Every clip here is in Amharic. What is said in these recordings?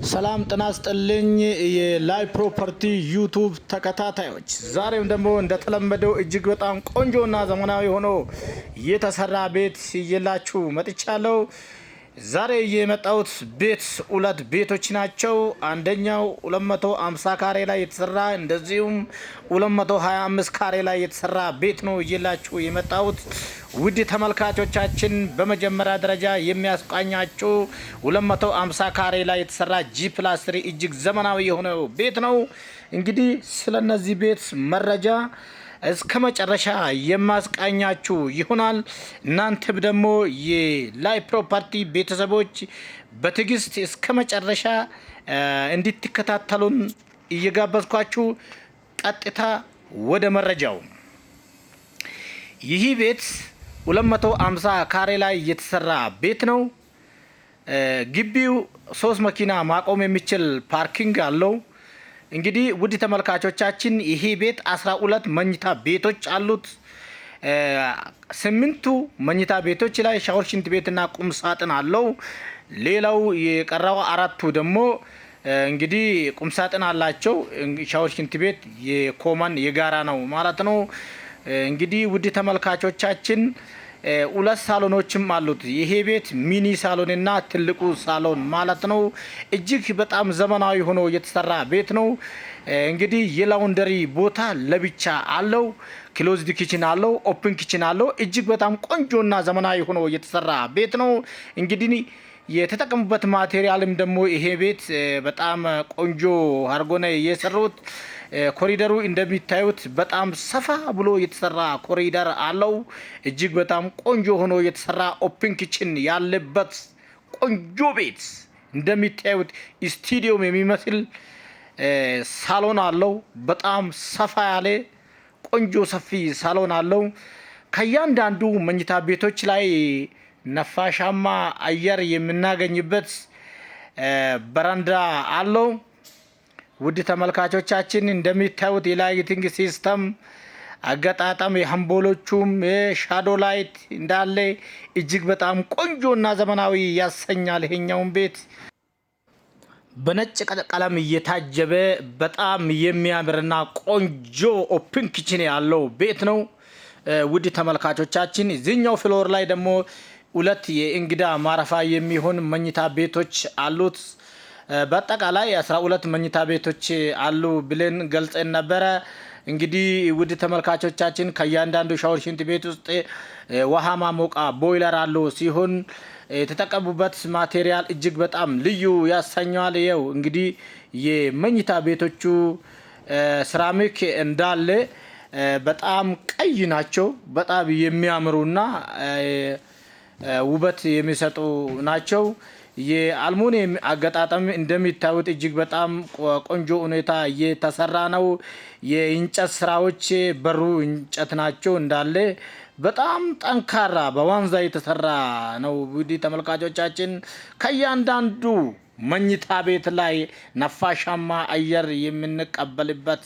ሰላም ጤና ይስጥልኝ የላይ ፕሮፐርቲ ዩቲዩብ ተከታታዮች፣ ዛሬም ደግሞ እንደተለመደው እጅግ በጣም ቆንጆና ዘመናዊ ሆኖ የተሰራ ቤት ይዤላችሁ መጥቻለሁ። ዛሬ የመጣሁት ቤት ሁለት ቤቶች ናቸው። አንደኛው 250 ካሬ ላይ የተሰራ እንደዚሁም 225 ካሬ ላይ የተሰራ ቤት ነው ይዤላችሁ የመጣሁት። ውድ ተመልካቾቻችን በመጀመሪያ ደረጃ የሚያስቃኛችሁ 250 ካሬ ላይ የተሰራ G+3 እጅግ ዘመናዊ የሆነ ቤት ነው። እንግዲህ ስለነዚህ ቤት መረጃ እስከ መጨረሻ የማስቃኛችሁ ይሆናል። እናንተም ደግሞ የላይ ፕሮፐርቲ ቤተሰቦች በትዕግስት እስከ መጨረሻ እንድትከታተሉን እየጋበዝኳችሁ ቀጥታ ወደ መረጃው። ይህ ቤት 250 ካሬ ላይ የተሰራ ቤት ነው። ግቢው 3 መኪና ማቆም የሚችል ፓርኪንግ አለው። እንግዲህ ውድ ተመልካቾቻችን ይሄ ቤት 12 መኝታ ቤቶች አሉት። 8ቱ መኝታ ቤቶች ላይ ሻወር፣ ሽንት ቤትና ቁም ሳጥን አለው። ሌላው የቀረው 4ቱ ደግሞ እንግዲህ ቁም ሳጥን አላቸው። ሻወር፣ ሽንት ቤት የኮመን የጋራ ነው ማለት ነው። እንግዲህ ውድ ተመልካቾቻችን 2 ሳሎኖችም አሉት። ይሄ ቤት ሚኒ ሳሎንና ትልቁ ሳሎን ማለት ነው። እጅግ በጣም ዘመናዊ ሆኖ የተሰራ ቤት ነው። እንግዲህ የላውንደሪ ቦታ ለብቻ አለው። ክሎዝድ ኪችን አለው። ኦፕን ኪችን አለው። እጅግ በጣም ቆንጆና ዘመናዊ ሆኖ የተሰራ ቤት ነው። እንግዲህ የተጠቀሙበት ማቴሪያልም ደግሞ ይሄ ቤት በጣም ቆንጆ አድርጎ ነው የሰሩት። ኮሪደሩ እንደሚታዩት በጣም ሰፋ ብሎ የተሰራ ኮሪደር አለው። እጅግ በጣም ቆንጆ ሆኖ የተሰራ ኦፕን ኪችን ያለበት ቆንጆ ቤት፣ እንደሚታዩት ስቱዲዮም የሚመስል ሳሎን አለው። በጣም ሰፋ ያለ ቆንጆ ሰፊ ሳሎን አለው። ከእያንዳንዱ መኝታ ቤቶች ላይ ነፋሻማ አየር የምናገኝበት በረንዳ አለው። ውድ ተመልካቾቻችን እንደሚታዩት የላይቲንግ ሲስተም አገጣጣም የሃምቦሎቹም የሻዶ ላይት እንዳለ እጅግ በጣም ቆንጆና ዘመናዊ ያሰኛል። ይሄኛውን ቤት በነጭ ቀለም እየታጀበ በጣም የሚያምርና ቆንጆ ኦፕን ኪችን ያለው ቤት ነው። ውድ ተመልካቾቻችን እዚህኛው ፍሎር ላይ ደግሞ 2 የእንግዳ ማረፊያ የሚሆን መኝታ ቤቶች አሉት። በአጠቃላይ 12 መኝታ ቤቶች አሉ ብለን ገልጸን ነበረ። እንግዲህ ውድ ተመልካቾቻችን ከእያንዳንዱ ሻወር፣ ሽንት ቤት ውስጥ ውሃ ማሞቃ ቦይለር አለው ሲሆን የተጠቀሙበት ማቴሪያል እጅግ በጣም ልዩ ያሰኘዋል። ይኸው እንግዲህ የመኝታ ቤቶቹ ሴራሚክ እንዳለ በጣም ቀይ ናቸው። በጣም የሚያምሩና ውበት የሚሰጡ ናቸው። የአልሙኒየም አገጣጣም እንደሚታዩት እጅግ በጣም ቆንጆ ሁኔታ እየተሰራ ነው። የእንጨት ስራዎች በሩ እንጨት ናቸው እንዳለ በጣም ጠንካራ በዋንዛ የተሰራ ነው። ውድ ተመልካቾቻችን ከእያንዳንዱ መኝታ ቤት ላይ ነፋሻማ አየር የምንቀበልበት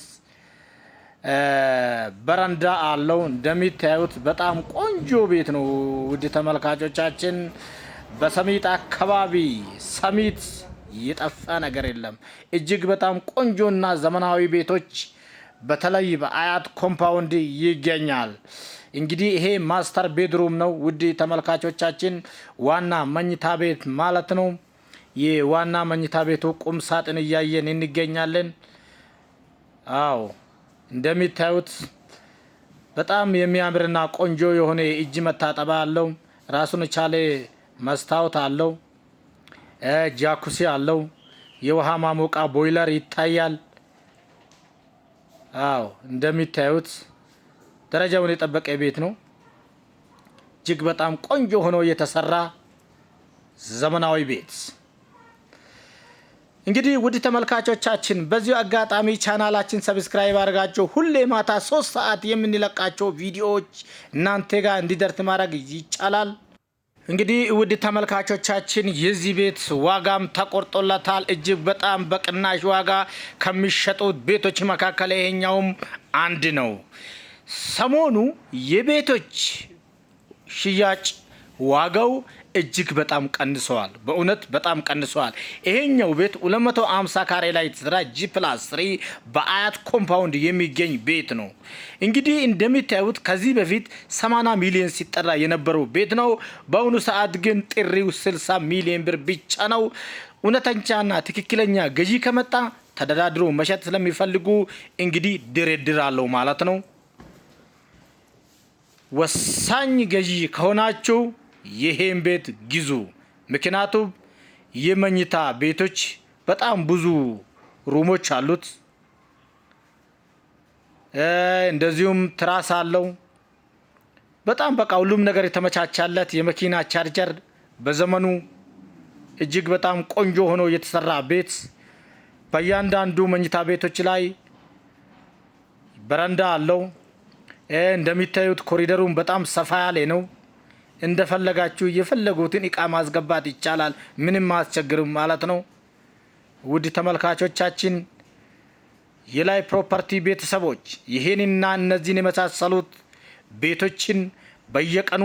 በረንዳ አለው። እንደሚታዩት በጣም ቆንጆ ቤት ነው። ውድ ተመልካቾቻችን በሰሚት አካባቢ ሰሚት የጠፋ ነገር የለም። እጅግ በጣም ቆንጆና ዘመናዊ ቤቶች በተለይ በአያት ኮምፓውንድ ይገኛል። እንግዲህ ይሄ ማስተር ቤድሩም ነው። ውድ ተመልካቾቻችን ዋና መኝታ ቤት ማለት ነው። የዋና መኝታ ቤቱ ቁም ሳጥን እያየን እንገኛለን። አዎ እንደሚታዩት በጣም የሚያምርና ቆንጆ የሆነ እጅ መታጠቢያ አለው። ራሱን ቻለ መስታወት አለው። ጃኩሲ አለው። የውሃ ማሞቃ ቦይለር ይታያል። አዎ እንደሚታዩት ደረጃውን የጠበቀ ቤት ነው። እጅግ በጣም ቆንጆ ሆኖ የተሰራ ዘመናዊ ቤት። እንግዲህ ውድ ተመልካቾቻችን በዚሁ አጋጣሚ ቻናላችን ሰብስክራይብ አድርጋችሁ ሁሌ ማታ 3 ሰዓት የምንለቃቸው ቪዲዮዎች እናንተ ጋር እንዲደርስ ማድረግ ይቻላል። እንግዲህ ውድ ተመልካቾቻችን የዚህ ቤት ዋጋም ተቆርጦለታል። እጅግ በጣም በቅናሽ ዋጋ ከሚሸጡት ቤቶች መካከል ይሄኛውም አንድ ነው። ሰሞኑ የቤቶች ሽያጭ ዋጋው እጅግ በጣም ቀንሰዋል። በእውነት በጣም ቀንሰዋል። ይሄኛው ቤት 250 ካሬ ላይ የተሰራ G+3 በአያት ኮምፓውንድ የሚገኝ ቤት ነው። እንግዲህ እንደሚታዩት ከዚህ በፊት 80 ሚሊዮን ሲጠራ የነበረው ቤት ነው። በአሁኑ ሰዓት ግን ጥሪው 60 ሚሊዮን ብር ብቻ ነው። እውነተኛና ትክክለኛ ገዢ ከመጣ ተደራድሮ መሸጥ ስለሚፈልጉ እንግዲህ ድርድር አለው ማለት ነው። ወሳኝ ገዢ ከሆናችሁ ይሄን ቤት ግዙ። ምክንያቱም የመኝታ ቤቶች በጣም ብዙ ሩሞች አሉት። እንደዚሁም ትራስ አለው። በጣም በቃ ሁሉም ነገር የተመቻቻለት የመኪና ቻርጀር በዘመኑ እጅግ በጣም ቆንጆ ሆኖ የተሰራ ቤት። በእያንዳንዱ መኝታ ቤቶች ላይ በረንዳ አለው። እንደሚታዩት ኮሪደሩም በጣም ሰፋ ያለ ነው። እንደፈለጋችሁ የፈለጉትን እቃ ማስገባት ይቻላል። ምንም አያስቸግርም ማለት ነው። ውድ ተመልካቾቻችን የላይ ፕሮፐርቲ ቤተሰቦች ይሄንና እነዚህን የመሳሰሉት ቤቶችን በየቀኑ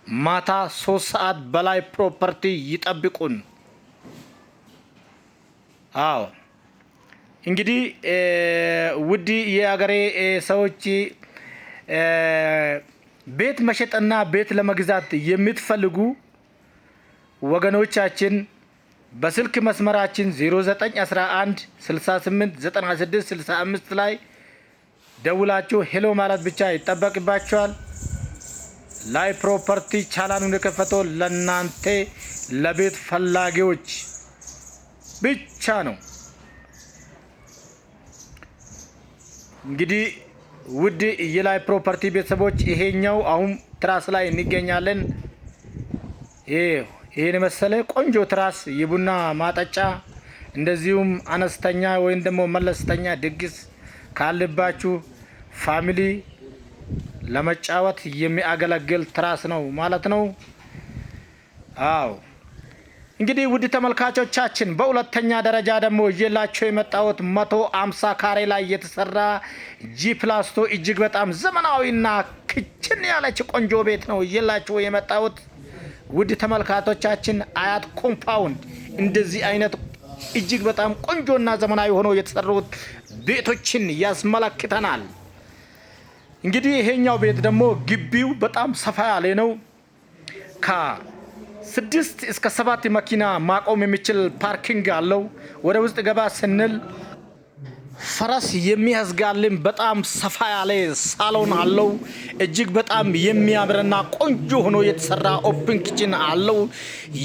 ማታ 3 ሰዓት በላይ ፕሮፐርቲ ይጠብቁን። አዎ እንግዲህ ውድ የአገሬ ሰዎች ቤት መሸጥና ቤት ለመግዛት የምትፈልጉ ወገኖቻችን በስልክ መስመራችን 0911 68 96 65 ላይ ደውላችሁ ሄሎ ማለት ብቻ ይጠበቅባችኋል። ላይ ፕሮፐርቲ ቻናሉን የከፈተው ለናንተ ለቤት ፈላጊዎች ብቻ ነው። እንግዲህ ውድ የላይ ፕሮፐርቲ ቤተሰቦች ይሄኛው አሁን ትራስ ላይ እንገኛለን። ይሄን መሰለ ቆንጆ ትራስ የቡና ማጠጫ እንደዚሁም አነስተኛ ወይም ደግሞ መለስተኛ ድግስ ካለባችሁ ፋሚሊ ለመጫወት የሚያገለግል ትራስ ነው ማለት ነው። አዎ እንግዲህ ውድ ተመልካቾቻችን በሁለተኛ ደረጃ ደግሞ ይዤላችሁ የመጣሁት 150 ካሬ ላይ የተሰራ G+2 እጅግ በጣም ዘመናዊና ክችን ያለች ቆንጆ ቤት ነው ይዤላችሁ የመጣሁት። ውድ ተመልካቾቻችን አያት ኮምፓውንድ እንደዚህ አይነት እጅግ በጣም ቆንጆና ዘመናዊ ሆኖ የተሰሩት ቤቶችን ያስመለክተናል። እንግዲህ ይሄኛው ቤት ደግሞ ግቢው በጣም ሰፋ ያለ ነው። ከ6 እስከ 7 መኪና ማቆም የሚችል ፓርኪንግ አለው። ወደ ውስጥ ገባ ስንል ፈረስ የሚያስጋልም በጣም ሰፋ ያለ ሳሎን አለው። እጅግ በጣም የሚያምርና ቆንጆ ሆኖ የተሰራ ኦፕን ኪችን አለው።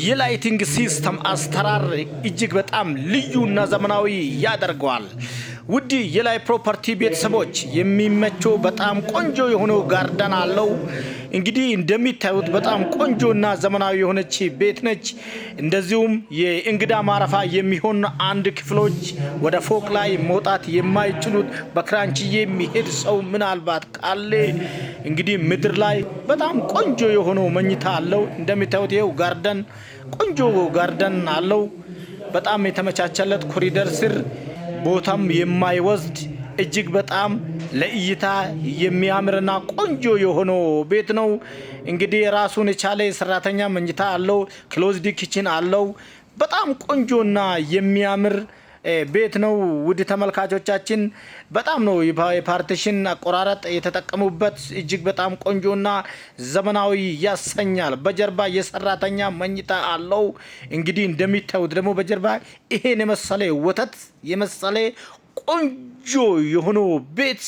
የላይቲንግ ሲስተም አሰራር እጅግ በጣም ልዩና ዘመናዊ ያደርገዋል። ውድ የላይ ፕሮፐርቲ ቤተሰቦች የሚመቸው በጣም ቆንጆ የሆነው ጋርደን አለው። እንግዲህ እንደሚታዩት በጣም ቆንጆና ዘመናዊ የሆነች ቤት ነች። እንደዚሁም የእንግዳ ማረፋ የሚሆን አንድ ክፍሎች ወደ ፎቅ ላይ መውጣት የማይችሉት በክራንች የሚሄድ ሰው ምናልባት ካለ እንግዲህ ምድር ላይ በጣም ቆንጆ የሆነው መኝታ አለው። እንደሚታዩት ይኸው ጋርደን ቆንጆ ጋርደን አለው። በጣም የተመቻቸለት ኮሪደር ስር ቦታም የማይወስድ እጅግ በጣም ለእይታ የሚያምርና ቆንጆ የሆነው ቤት ነው። እንግዲህ ራሱን የቻለ ሰራተኛ መኝታ አለው። ክሎዝድ ኪችን አለው። በጣም ቆንጆና የሚያምር ቤት ነው። ውድ ተመልካቾቻችን በጣም ነው የፓርቲሽን አቆራረጥ የተጠቀሙበት። እጅግ በጣም ቆንጆና ዘመናዊ ያሰኛል። በጀርባ የሰራተኛ መኝታ አለው። እንግዲህ እንደሚታዩት ደግሞ በጀርባ ይሄን የመሰለ ወተት የመሰለ ቆንጆ የሆነው ቤት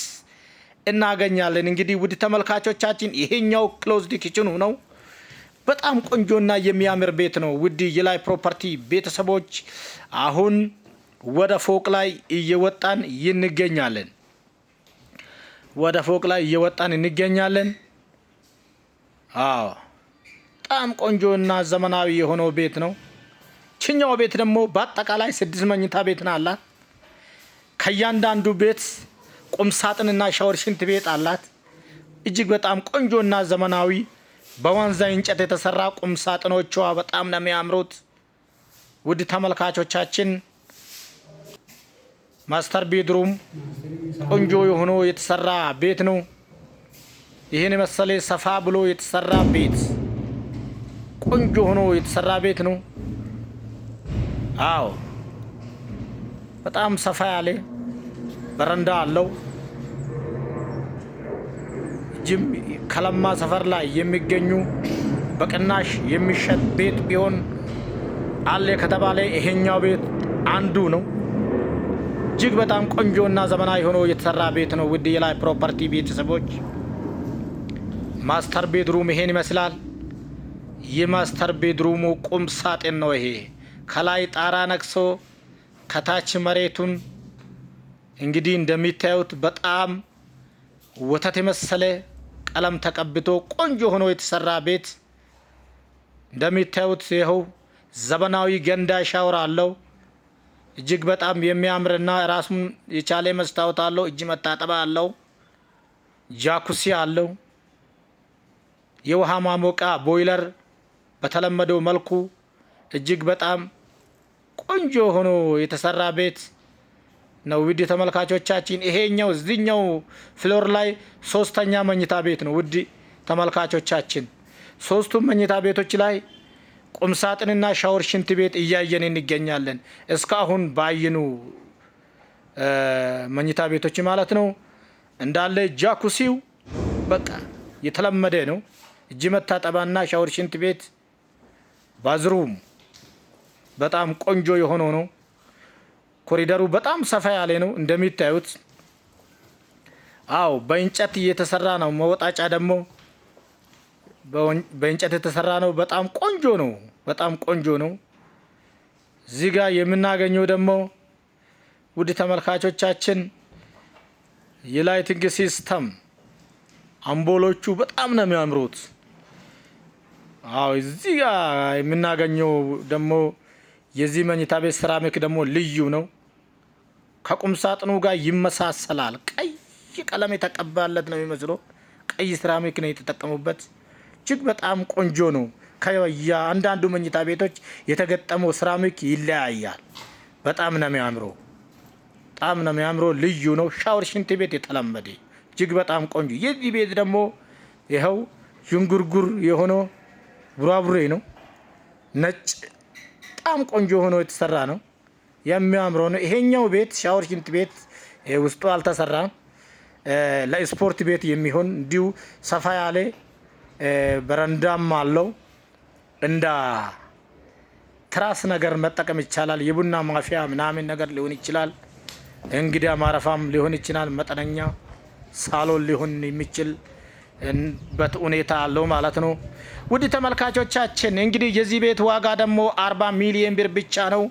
እናገኛለን። እንግዲህ ውድ ተመልካቾቻችን ይሄኛው ክሎዝድ ኪችኑ ነው። በጣም ቆንጆና የሚያምር ቤት ነው። ውድ የላይ ፕሮፐርቲ ቤተሰቦች አሁን ወደ ፎቅ ላይ እየወጣን እንገኛለን። አዎ በጣም ቆንጆና ዘመናዊ የሆነው ቤት ነው። ችኛው ቤት ደግሞ በአጠቃላይ 6 መኝታ ቤት አላት። ከእያንዳንዱ ቤት ቁም ሳጥንና ሻወር ሽንት ቤት አላት። እጅግ በጣም ቆንጆና ዘመናዊ በዋንዛ እንጨት የተሰራ ቁም ሳጥኖቿ በጣም ነው የሚያምሩት። ውድ ተመልካቾቻችን ማስተር ቤድሩም ቆንጆ የሆነ የተሰራ ቤት ነው። ይሄን መሰለ ሰፋ ብሎ የተሰራ ቤት ቆንጆ ሆኖ የተሰራ ቤት ነው። አዎ በጣም ሰፋ ያለ በረንዳ አለው። ጅም ከለማ ሰፈር ላይ የሚገኙ በቅናሽ የሚሸጥ ቤት ቢሆን አለ ከተባለ ይሄኛው ቤት አንዱ ነው። እጅግ በጣም ቆንጆና ዘመናዊ ሆኖ የተሰራ ቤት ነው። ውድ የላይ ፕሮፐርቲ ቤተሰቦች ማስተር ቤድሩም ይሄን ይመስላል። የማስተር ቤድሩሙ ቁም ሳጥን ነው። ይሄ ከላይ ጣራ ነክሶ ከታች መሬቱን እንግዲህ እንደሚታዩት በጣም ወተት የመሰለ ቀለም ተቀብቶ ቆንጆ ሆኖ የተሰራ ቤት እንደሚታዩት ይኸው ዘመናዊ ገንዳ ሻወር አለው። እጅግ በጣም የሚያምርና ራሱን የቻለ መስታወት አለው። እጅ መታጠቢያ አለው። ጃኩሲ አለው። የውሃ ማሞቃ ቦይለር በተለመደው መልኩ እጅግ በጣም ቆንጆ ሆኖ የተሰራ ቤት ነው። ውድ ተመልካቾቻችን ይሄኛው እዚህኛው ፍሎር ላይ ሶስተኛ መኝታ ቤት ነው። ውድ ተመልካቾቻችን ሶስቱም መኝታ ቤቶች ላይ ቁምሳጥንና ሻወር ሽንት ቤት እያየን እንገኛለን። እስካሁን ባይኑ መኝታ ቤቶች ማለት ነው እንዳለ ጃኩሲው በቃ የተለመደ ነው። እጅ መታጠቢያና ሻወር ሽንት ቤት ባዝሩም በጣም ቆንጆ የሆነው ነው። ኮሪደሩ በጣም ሰፋ ያለ ነው እንደሚታዩት። አዎ በእንጨት እየተሰራ ነው። መወጣጫ ደግሞ በእንጨት የተሰራ ነው። በጣም ቆንጆ ነው። በጣም ቆንጆ ነው። እዚህ ጋር የምናገኘው ደግሞ ውድ ተመልካቾቻችን የላይቲንግ ሲስተም አምፖሎቹ በጣም ነው የሚያምሩት። አዎ እዚህ ጋር የምናገኘው ደግሞ የዚህ መኝታ ቤት ሴራሚክ ደግሞ ልዩ ነው። ከቁም ሳጥኑ ጋር ይመሳሰላል። ቀይ ቀለም የተቀባለት ነው የሚመስለው። ቀይ ሴራሚክ ነው የተጠቀሙበት። እጅግ በጣም ቆንጆ ነው። ከየአንዳንዱ መኝታ ቤቶች የተገጠመው ሴራሚክ ይለያያል። በጣም ነው የሚያምረው። በጣም ነው የሚያምረው። ልዩ ነው። ሻወር ሽንት ቤት የተለመደ እጅግ በጣም ቆንጆ። የዚህ ቤት ደግሞ ይኸው ዥንጉርጉር የሆነው ቡራቡሬ ነው። ነጭ በጣም ቆንጆ ሆኖ የተሰራ ነው። የሚያምረው ነው። ይሄኛው ቤት ሻወር ሽንት ቤት ውስጡ አልተሰራም። ለስፖርት ቤት የሚሆን እንዲሁ ሰፋ ያለ በረንዳም አለው። እንደ ትራስ ነገር መጠቀም ይቻላል። የቡና ማፊያ ምናምን ነገር ሊሆን ይችላል። እንግዳ ማረፋም ሊሆን ይችላል። መጠነኛ ሳሎን ሊሆን የሚችል ሁኔታ አለው ማለት ነው። ውድ ተመልካቾቻችን እንግዲህ የዚህ ቤት ዋጋ ደግሞ 40 ሚሊዮን ብር ብቻ ነው።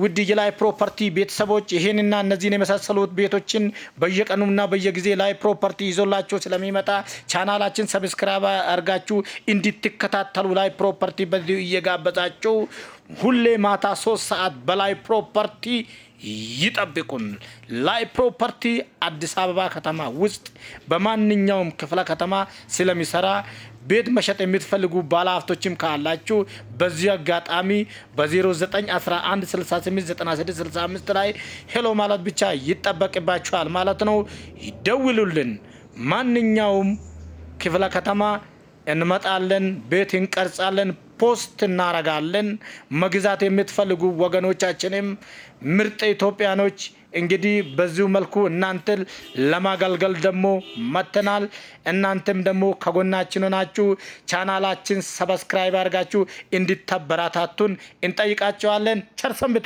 ውድ የላይ ፕሮፐርቲ ቤተሰቦች ይሄንና እነዚህን የመሳሰሉት ቤቶችን በየቀኑና በየጊዜ ላይ ፕሮፐርቲ ይዞላችሁ ስለሚመጣ ቻናላችን ሰብስክራይብ አድርጋችሁ እንድትከታተሉ ላይ ፕሮፐርቲ በዚሁ እየጋበዛችሁ ሁሌ ማታ 3 ሰዓት በላይ ፕሮፐርቲ ይጠብቁን። ላይ ፕሮፐርቲ አዲስ አበባ ከተማ ውስጥ በማንኛውም ክፍለ ከተማ ስለሚሰራ ቤት መሸጥ የምትፈልጉ ባለሀብቶችም ካላችሁ በዚህ አጋጣሚ በ0911689665 ላይ ሄሎ ማለት ብቻ ይጠበቅባችኋል ማለት ነው። ይደውሉልን። ማንኛውም ክፍለ ከተማ እንመጣለን። ቤት እንቀርጻለን፣ ፖስት እናረጋለን። መግዛት የምትፈልጉ ወገኖቻችንም ምርጥ ኢትዮጵያኖች እንግዲህ በዚሁ መልኩ እናንተን ለማገልገል ደግሞ መተናል። እናንተም ደግሞ ከጎናችን ሆናችሁ ቻናላችን ሰብስክራይብ አድርጋችሁ እንድታበረታቱን እንጠይቃችኋለን። ቸር ሰንብቱ።